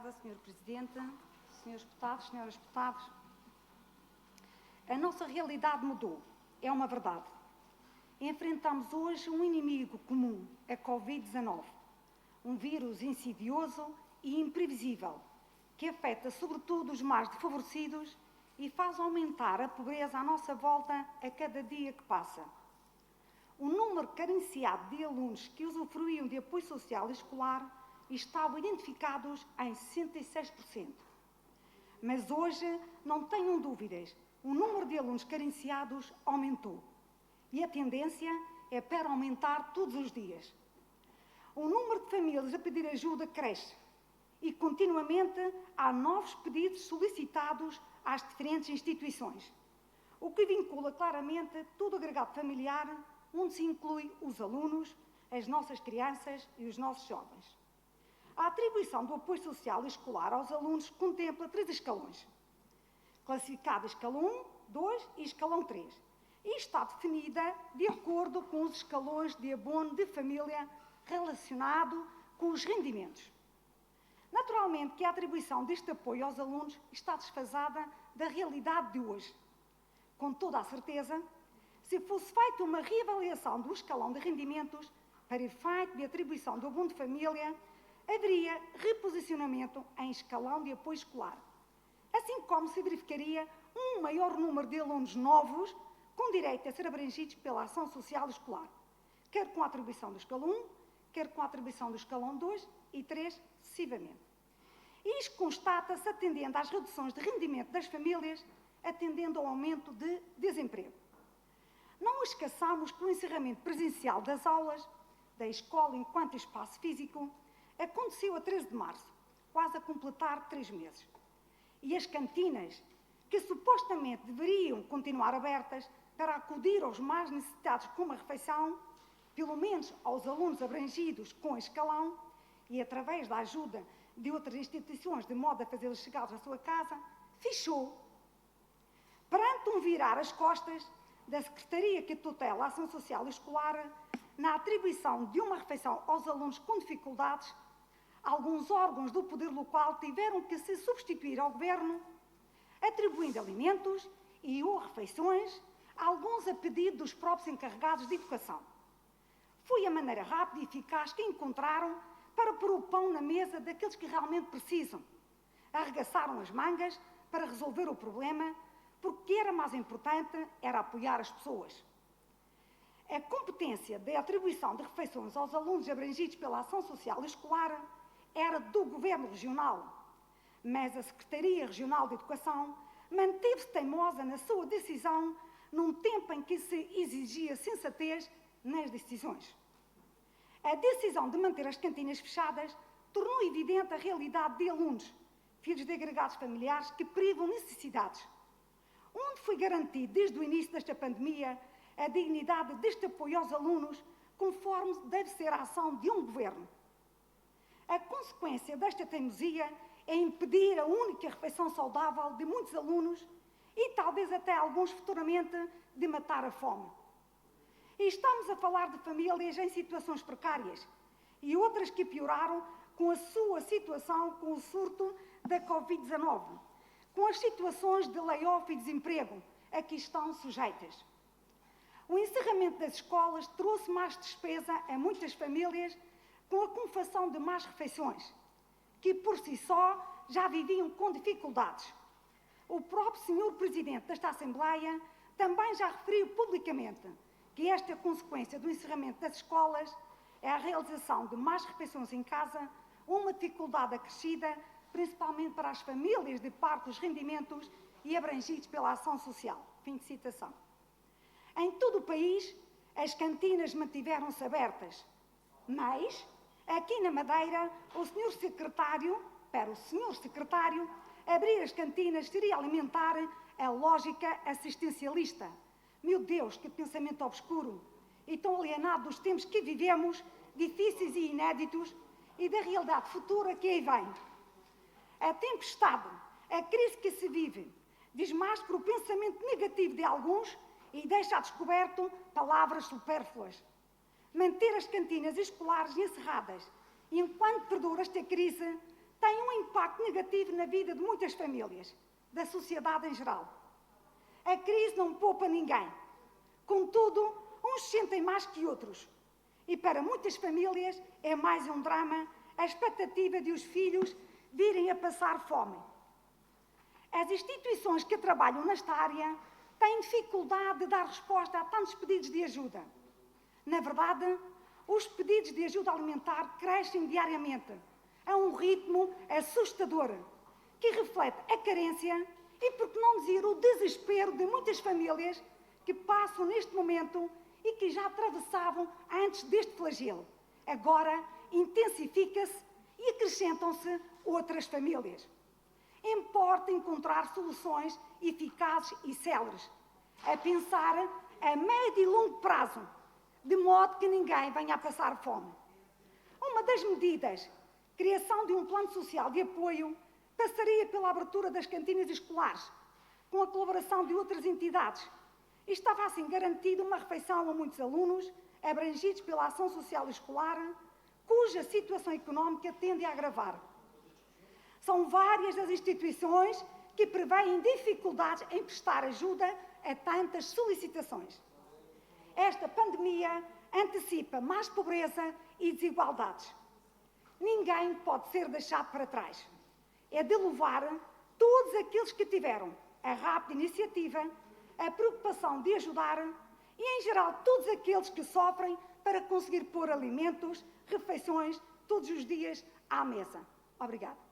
obrigada, Sr. Presidente, Srs. Deputados, Sras. Deputadas. A nossa realidade mudou, é uma verdade. Enfrentamos hoje um inimigo comum, a Covid-19, um vírus insidioso e imprevisível, que afeta sobretudo os mais desfavorecidos e faz aumentar a pobreza à nossa volta a cada dia que passa. O número carenciado de alunos que usufruíam de apoio social escolar estavam identificados em 66%. Mas hoje, não tenham dúvidas, o número de alunos carenciados aumentou. E a tendência é para aumentar todos os dias. O número de famílias a pedir ajuda cresce e, continuamente, há novos pedidos solicitados às diferentes instituições, o que vincula claramente todo o agregado familiar, onde se inclui os alunos, as nossas crianças e os nossos jovens. A atribuição do apoio social escolar aos alunos contempla 3 escalões, classificado escalão 1, 2 e escalão 3, e está definida de acordo com os escalões de abono de família relacionado com os rendimentos. Naturalmente que a atribuição deste apoio aos alunos está desfasada da realidade de hoje. Com toda a certeza, se fosse feita uma reavaliação do escalão de rendimentos para efeito de atribuição do abono de família, haveria reposicionamento em escalão de apoio escolar, assim como se verificaria um maior número de alunos novos com direito a ser abrangidos pela ação social escolar, quer com a atribuição do escalão 1, quer com a atribuição do escalão 2 e 3, sucessivamente. E isto constata-se atendendo às reduções de rendimento das famílias, atendendo ao aumento de desemprego. Não esqueçamos que o encerramento presencial das aulas, da escola enquanto espaço físico, aconteceu a 13 de março, quase a completar 3 meses. E as cantinas, que supostamente deveriam continuar abertas para acudir aos mais necessitados com uma refeição, pelo menos aos alunos abrangidos com escalão, e através da ajuda de outras instituições, de modo a fazê-los chegar à sua casa, fechou. Perante um virar as costas da Secretaria que tutela a Ação Social Escolar na atribuição de uma refeição aos alunos com dificuldades, alguns órgãos do poder local tiveram que se substituir ao Governo, atribuindo alimentos e ou refeições, alguns a pedido dos próprios encarregados de educação. Foi a maneira rápida e eficaz que encontraram para pôr o pão na mesa daqueles que realmente precisam. Arregaçaram as mangas para resolver o problema, porque o que era mais importante era apoiar as pessoas. A competência da atribuição de refeições aos alunos abrangidos pela Ação Social Escolar era do Governo Regional, mas a Secretaria Regional de Educação manteve-se teimosa na sua decisão num tempo em que se exigia sensatez nas decisões. A decisão de manter as cantinas fechadas tornou evidente a realidade de alunos, filhos de agregados familiares que privam necessidades, onde foi garantido desde o início desta pandemia a dignidade deste apoio aos alunos, conforme deve ser a ação de um governo. A consequência desta teimosia é impedir a única refeição saudável de muitos alunos e talvez até alguns futuramente de matar a fome. E estamos a falar de famílias em situações precárias e outras que pioraram com a sua situação com o surto da Covid-19, com as situações de layoff e desemprego a que estão sujeitas. O encerramento das escolas trouxe mais despesa a muitas famílias com a confecção de más refeições, que por si só já viviam com dificuldades. O próprio Sr. Presidente desta Assembleia também já referiu publicamente que esta consequência do encerramento das escolas é a realização de más refeições em casa, uma dificuldade acrescida, principalmente para as famílias de parte dos rendimentos e abrangidos pela ação social. Fim de citação. Em todo o país, as cantinas mantiveram-se abertas, mas, aqui na Madeira, para o Sr. Secretário, abrir as cantinas seria alimentar a lógica assistencialista. Meu Deus, que pensamento obscuro e tão alienado dos tempos que vivemos, difíceis e inéditos, e da realidade futura que aí vem. A tempestade, a crise que se vive, desmascara o pensamento negativo de alguns e deixa a descoberto palavras supérfluas. Manter as cantinas escolares encerradas enquanto perdura esta crise tem um impacto negativo na vida de muitas famílias, da sociedade em geral. A crise não poupa ninguém. Contudo, uns sentem mais que outros. E para muitas famílias é mais um drama a expectativa de os filhos virem a passar fome. As instituições que trabalham nesta área têm dificuldade de dar resposta a tantos pedidos de ajuda. Na verdade, os pedidos de ajuda alimentar crescem diariamente a um ritmo assustador, que reflete a carência e, por que não dizer, o desespero de muitas famílias que passam neste momento e que já atravessavam antes deste flagelo. Agora intensifica-se e acrescentam-se outras famílias. Importa encontrar soluções eficazes e céleres, a pensar a médio e longo prazo, de modo que ninguém venha a passar fome. Uma das medidas, criação de um plano social de apoio, passaria pela abertura das cantinas escolares, com a colaboração de outras entidades. E estava assim garantida uma refeição a muitos alunos, abrangidos pela ação social escolar, cuja situação económica tende a agravar. São várias as instituições que prevêem dificuldades em prestar ajuda a tantas solicitações. Esta pandemia antecipa mais pobreza e desigualdades. Ninguém pode ser deixado para trás. É de louvar todos aqueles que tiveram a rápida iniciativa, a preocupação de ajudar e, em geral, todos aqueles que sofrem para conseguir pôr alimentos, refeições, todos os dias à mesa. Obrigada.